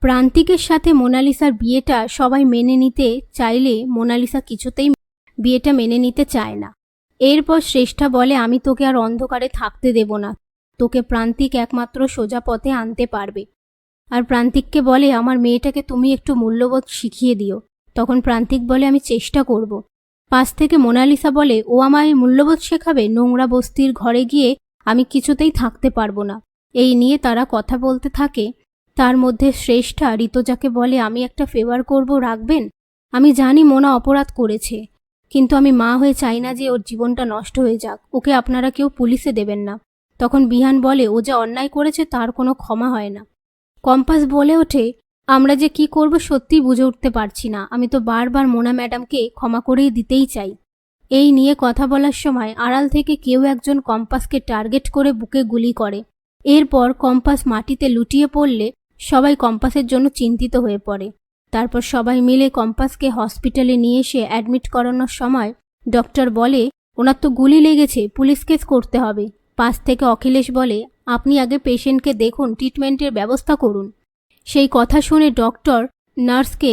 প্রান্তিকের সাথে মোনালিসার বিয়েটা সবাই মেনে নিতে চাইলে মোনালিসা কিছুতেই বিয়েটা মেনে নিতে চায় না। এরপর শ্রেষ্ঠা বলে, আমি তোকে আর অন্ধকারে থাকতে দেব না, তোকে প্রান্তিক একমাত্র সোজা পথে আনতে পারবে। আর প্রান্তিককে বলে, আমার মেয়েটাকে তুমি একটু মূল্যবোধ শিখিয়ে দিও। তখন প্রান্তিক বলে, আমি চেষ্টা করব। পাশ থেকে মোনালিসা বলে, ও আমায় মূল্যবোধ শেখাবে? নোংরা বস্তির ঘরে গিয়ে আমি কিছুতেই থাকতে পারবো না। এই নিয়ে তারা কথা বলতে থাকে। তার মধ্যে শ্রেষ্ঠা ঋতুজাকে বলে, আমি একটা ফেভার করব, রাখবেন? আমি জানি মোনা অপরাধ করেছে, কিন্তু আমি মা হয়ে চাই না যে ওর জীবনটা নষ্ট হয়ে যাক। ওকে আপনারা কেউ পুলিশে দেবেন না। তখন বিহান বলে, ও যা অন্যায় করেছে তার কোনো ক্ষমা হয় না। কম্পাস বলে ওঠে, আমরা যে কি করব সত্যিই বুঝে উঠতে পারছি না। আমি তো বারবার মোনা ম্যাডামকে ক্ষমা করেই দিতেই চাই। এই নিয়ে কথা বলার সময় আড়াল থেকে কেউ একজন কম্পাসকে টার্গেট করে বুকে গুলি করে। এরপর কম্পাস মাটিতে লুটিয়ে পড়লে সবাই কম্পাসের জন্য চিন্তিত হয়ে পড়ে। তারপর সবাই মিলে কম্পাসকে হসপিটালে নিয়ে এসে অ্যাডমিট করানোর সময় ডক্টর বলে, ওনার তো গুলি লেগেছে, পুলিশ কেস করতে হবে। পাশ থেকে অখিলেশ বলে, আপনি আগে পেশেন্টকে দেখুন, ট্রিটমেন্টের ব্যবস্থা করুন। সেই কথা শুনে ডক্টর নার্সকে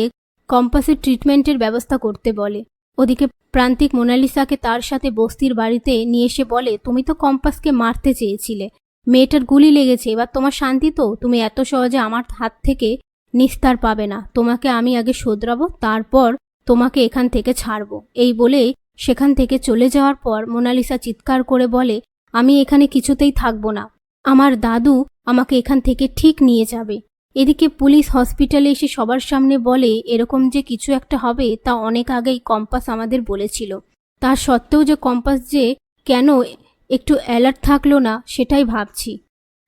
কম্পাসের ট্রিটমেন্টের ব্যবস্থা করতে বলে। ওদিকে প্রান্তিক মোনালিসাকে তার সাথে বস্তির বাড়িতে নিয়ে এসে বলে, তুমি তো কম্পাসকে মারতে চেয়েছিলে, মেয়েটার গুলি লেগেছে, এবার তোমার শান্তি তো? তুমি এত সহজে আমার হাত থেকে নিস্তার পাবে না। তোমাকে আমি আগে শোধরাবো, তারপর তোমাকে এখান থেকে ছাড়বো। এই বলে সেখান থেকে চলে যাওয়ার পর মোনালিসা চিৎকার করে বলে, আমি এখানে কিছুতেই থাকবো না, আমার দাদু আমাকে এখান থেকে ঠিক নিয়ে যাবে। এদিকে পুলিশ হসপিটালে এসে সবার সামনে বলে, এরকম যে কিছু একটা হবে তা অনেক আগেই কম্পাস আমাদের বলেছিল। তা সত্ত্বেও যে কম্পাস যে কেন একটু অ্যালার্ট থাকলো না সেটাই ভাবছি।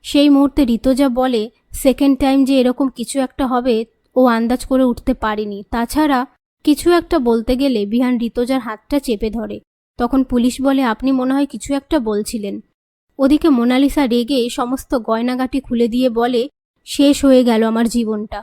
সেই মুহূর্তে ঋতুজা বলে, সেকেন্ড টাইম যে এরকম কিছু একটা হবে ও আন্দাজ করে উঠতে পারেনি। তাছাড়া কিছু একটা বলতে গেলে বিহান ঋতুজার হাতটা চেপে ধরে। তখন পুলিশ বলে, আপনি মনে হয় কিছু একটা বলছিলেন। ওদিকে মোনালিসা রেগে সমস্ত গয়নাগাটি খুলে দিয়ে বলে, শেষ হয়ে গেল আমার জীবনটা।